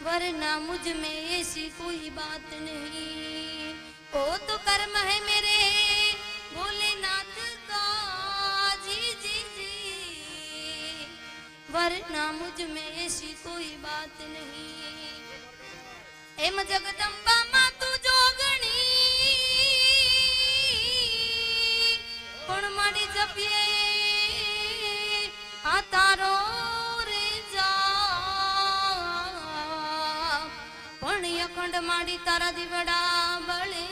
वरना मुझ में ऐसी कोई बात नहीं। ओ तो कर्म है मेरे भोलेनाथ का, जी जी जी, वरना मुझ में ऐसी कोई बात नहीं। एम जगदम्बा मां तू जोगणी पण मारी जपिए आ तारो रे जा, पण अखंड माड़ी तारा दीवड़ा बळे,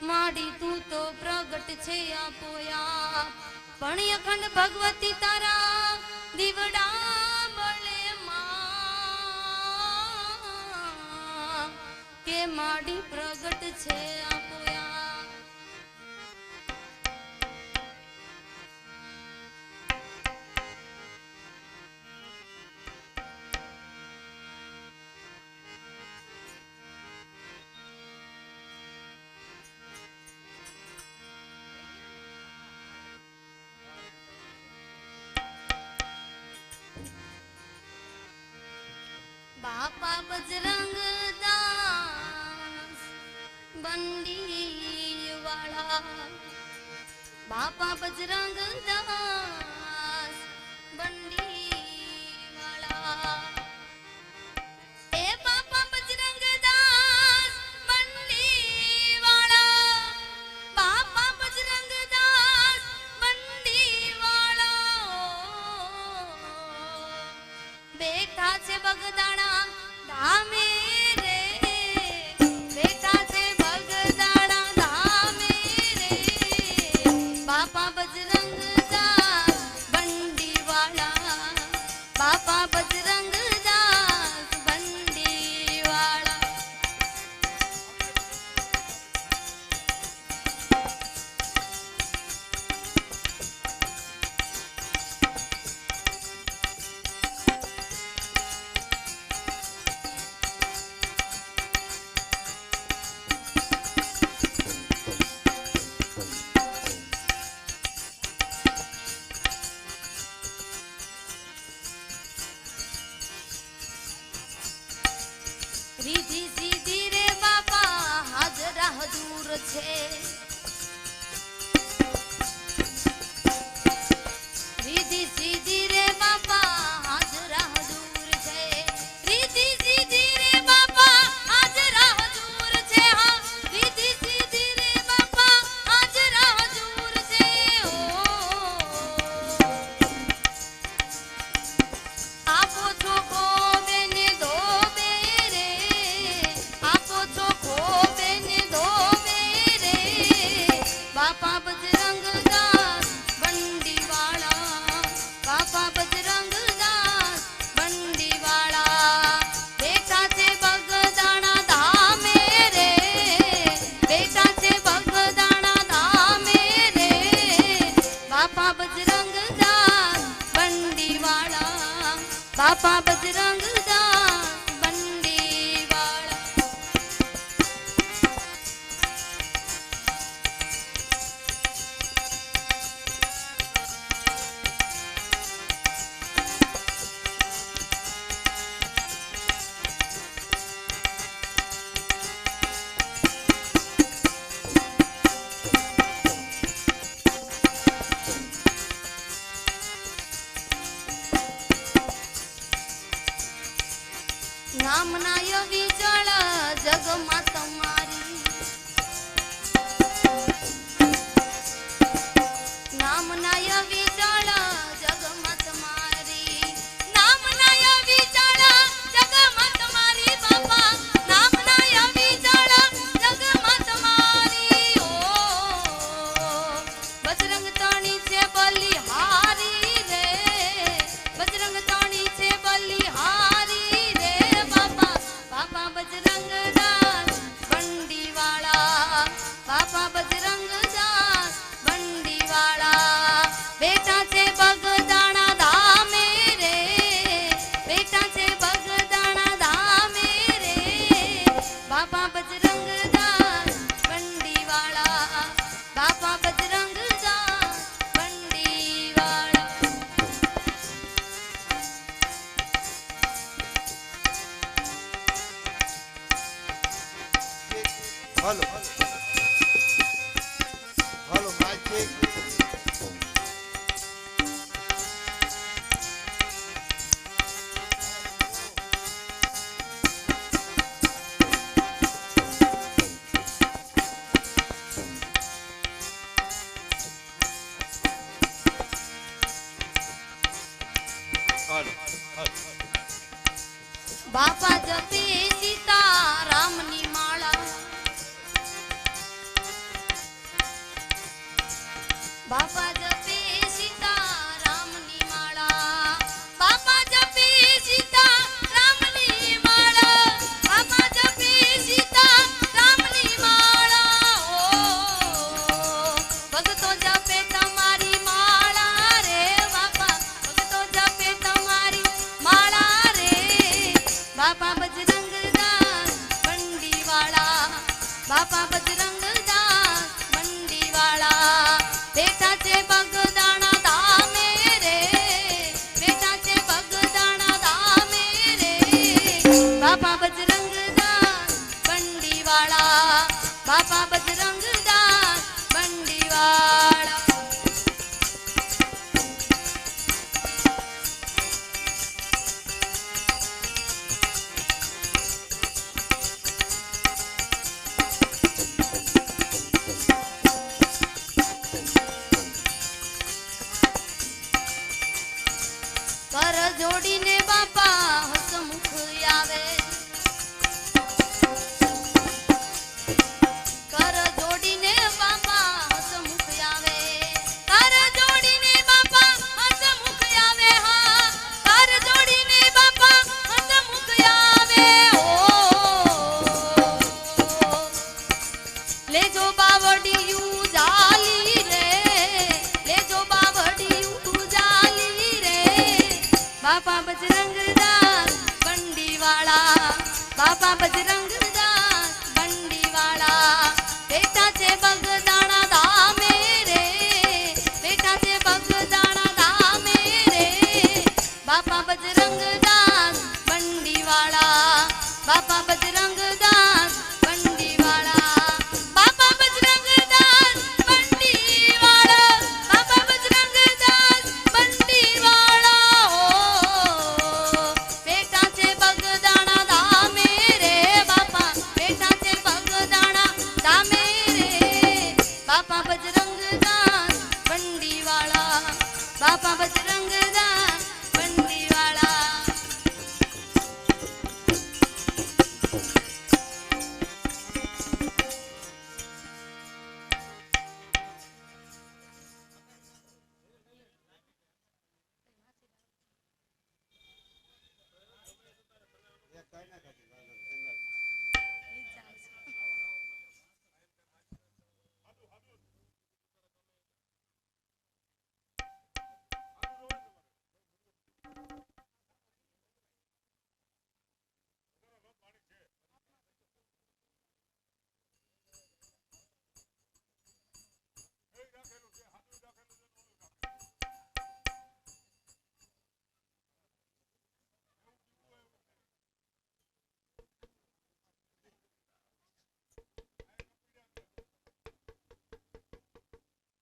माड़ी तू तो प्रगट छे आपोया, पण अखंड भगवती तारा दीवड़ा बळे मां, के माड़ी प्रगट छे आपोया। बापा बजरंग दास बंडी वाला, बापा बजरंग दास बंडी वाला, ए बापा बजरंग दास बंडी वाला, बापा बजरंग दास बंडी वाला, बेटा से बगदाना धामे रे, बेटा से बगदाना धामे रे, बापा बजरंग दास बंडी वाला, बापा बजरंग दास बंडी वाला। રીધી સીધી રે બાપા હાજરા હજૂર છે, રીધી સીધી રે બાપા હાજરા હજૂર છે, રીધી સીધી રે બાપા હાજરા હજૂર છે, હા રીધી સીધી રે બાપા હાજરા હજૂર છે। આપો છો બેને ધોબે રે, આપો છો બેને ધોબે રે, બાપા બજરંગ દાસ બંડી વાળા, બાપા બજરંગ દાસ બંડી વાળા, બેટા છે બગદાણા ધામે રે, બેટા છે બગદાણા ધામે રે, બાપા બજરંગ દાસ બંડી વાળા, बापा बजरंग दास बंडी वाला। નામના વિજળ જગમાં તમારી, નામના વિજળ જગમાં તમારી, નામના વિજળ જગમાં તમારી, બાપા નામના વિજળ જગમાં તમારી। ઓ બજરંગ તણી છે બલિહારી રે, બજરંગ તણી છે બલિહારી, बापा बजरंग दास બાપા જપે સીતારામની માળા બાપા જપે સીતારામની માળા બાપા જપે સીતારામની માળા બાપા જપે સીતારામની માળા ઓ ભગતો જપે તમારી માળા રે બાપા ભગતો જપે તમારી માળા રે બાપા બજરંગદાસ બંડીવાળા બાપા બજરંગદાસ બંડીવાળા બેઠા છે બગદાણા ધામે રે બેઠા છે બગદાણા ધામે રે બાપા બજરંગદાસ બંડીવાળા બાપા બજરંગદાસ બંડીવાળા કર જોડીને બાપા હસમુખ આવે કર જોડીને બાપા હસમુખ આવે કર જોડીને બાપા હસમુખ આવે હા કર જોડીને બાપા હસમુખ આવે ઓ લેજો બાવડિયું જાલી રે લેજો બાવડિયું જાલી રે બાપા બજરંગદાસ બંડીવાળા બાપા બજરંગદાસ બંડીવાળા બેઠા છે બગદાણા ધામે રે બેઠા છે બગદાણા ધામે રે બાપા બજરંગદાસ